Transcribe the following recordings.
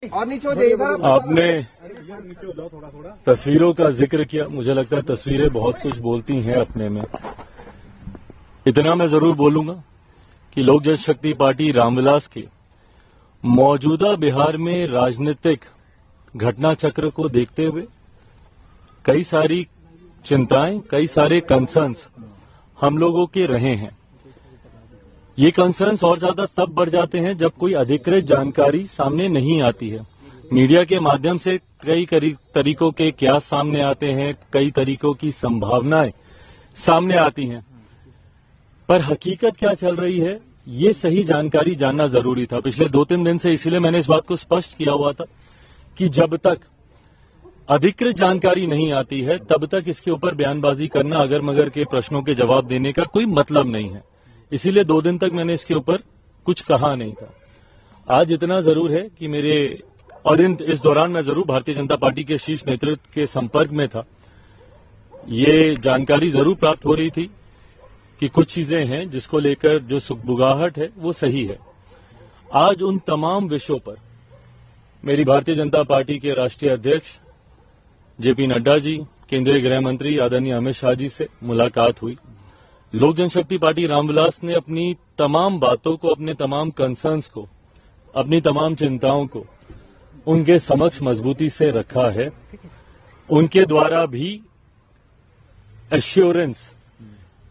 आपने तस्वीरों का जिक्र किया। मुझे लगता है तस्वीरें बहुत कुछ बोलती हैं अपने में। इतना मैं जरूर बोलूंगा कि लोक जनशक्ति पार्टी रामविलास के मौजूदा बिहार में राजनीतिक घटना चक्र को देखते हुए कई सारी चिंताएं, कई सारे कंसर्न्स हम लोगों के रहे हैं। ये कंसर्न्स और ज्यादा तब बढ़ जाते हैं जब कोई अधिकृत जानकारी सामने नहीं आती है। मीडिया के माध्यम से कई तरीकों के क्या सामने आते हैं, कई तरीकों की संभावनाएं सामने आती हैं, पर हकीकत क्या चल रही है ये सही जानकारी जानना जरूरी था। पिछले 2-3 दिन से इसीलिए मैंने इस बात को स्पष्ट किया हुआ था कि जब तक अधिकृत जानकारी नहीं आती है तब तक इसके ऊपर बयानबाजी करना, अगर मगर के प्रश्नों के जवाब देने का कोई मतलब नहीं है। इसीलिए 2 दिन तक मैंने इसके ऊपर कुछ कहा नहीं था। आज इतना जरूर है कि इस दौरान मैं जरूर भारतीय जनता पार्टी के शीर्ष नेतृत्व के संपर्क में था। ये जानकारी जरूर प्राप्त हो रही थी कि कुछ चीजें हैं जिसको लेकर जो सुगबुगाहट है वो सही है। आज उन तमाम विषयों पर मेरी भारतीय जनता पार्टी के राष्ट्रीय अध्यक्ष जेपी नड्डा जी, केंद्रीय गृह मंत्री आदरणीय अमित शाह जी से मुलाकात हुई। लोक जनशक्ति पार्टी रामविलास ने अपनी तमाम बातों को, अपने तमाम कंसर्न्स को, अपनी तमाम चिंताओं को उनके समक्ष मजबूती से रखा है। उनके द्वारा भी एश्योरेंस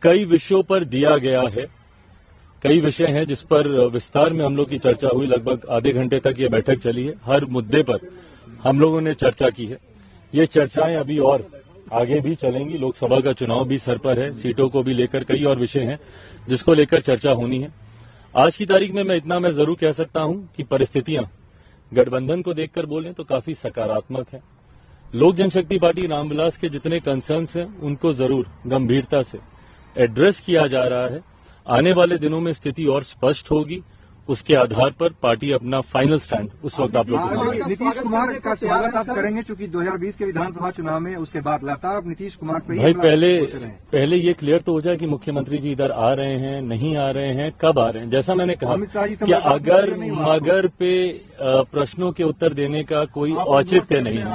कई विषयों पर दिया गया है। कई विषय हैं जिस पर विस्तार में हम लोग की चर्चा हुई। लगभग आधे घंटे तक ये बैठक चली है। हर मुद्दे पर हम लोगों ने चर्चा की है। ये चर्चाएं अभी और आगे भी चलेंगी। लोकसभा का चुनाव भी सर पर है, सीटों को भी लेकर कई और विषय हैं जिसको लेकर चर्चा होनी है। आज की तारीख में मैं जरूर कह सकता हूं कि परिस्थितियां गठबंधन को देखकर बोलें तो काफी सकारात्मक है। लोक जनशक्ति पार्टी रामविलास के जितने कंसर्न्स हैं उनको जरूर गंभीरता से एड्रेस किया जा रहा है। आने वाले दिनों में स्थिति और स्पष्ट होगी। उसके आधार पर पार्टी अपना फाइनल स्टैंड उस वक्त आप लोग के सामने। नीतीश कुमार का स्वागत आप करेंगे चूंकि 2020 के विधानसभा चुनाव में उसके बाद लगातार आप नीतीश कुमार पे भाई पहले ये क्लियर तो हो जाए कि मुख्यमंत्री जी इधर आ रहे हैं, नहीं आ रहे हैं, कब आ रहे हैं। जैसा मैंने कहा कि अगर मगर पे प्रश्नों के उत्तर देने का कोई औचित्य नहीं है।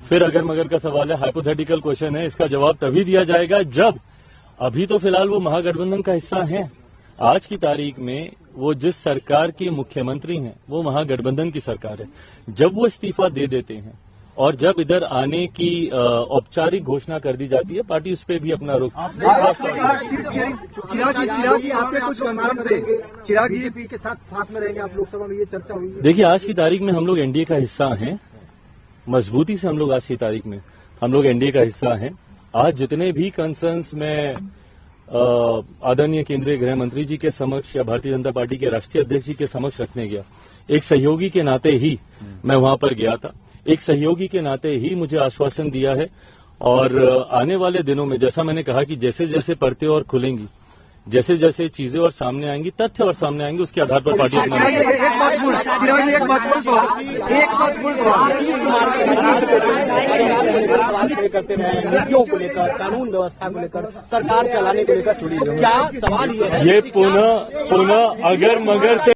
फिर अगर मगर का सवाल है, हाइपोथेटिकल क्वेश्चन है, इसका जवाब तभी दिया जाएगा जब, अभी तो फिलहाल वो महागठबंधन का हिस्सा है। आज की तारीख में वो जिस सरकार के मुख्यमंत्री हैं वो महागठबंधन की सरकार है। जब वो इस्तीफा दे देते हैं और जब इधर आने की औपचारिक घोषणा कर दी जाती है, पार्टी उस पर भी अपना रुख। चिराग बीजेपी के साथ में रहेंगे आप लोकसभा में, ये चर्चा हुई। देखिए, आज की तारीख में हम लोग एनडीए का हिस्सा हैं। मजबूती से हम लोग आज की तारीख में हम लोग एनडीए का हिस्सा हैं। आज जितने भी कंसर्न्स में आदरणीय केंद्रीय गृह मंत्री जी के समक्ष या भारतीय जनता पार्टी के राष्ट्रीय अध्यक्ष जी के समक्ष रखने गया, एक सहयोगी के नाते ही मैं वहां पर गया था। एक सहयोगी के नाते ही मुझे आश्वासन दिया है और आने वाले दिनों में, जैसा मैंने कहा कि जैसे जैसे परतें और खुलेंगी, जैसे जैसे चीजें और सामने आएंगी, तथ्य और सामने आएंगे, उसके आधार पर पार्टी अपना करते रहे, नीतियों को लेकर, कानून व्यवस्था को लेकर, सरकार चलाने को लेकर क्या सवाल ये है? ये पुनः अगर मगर से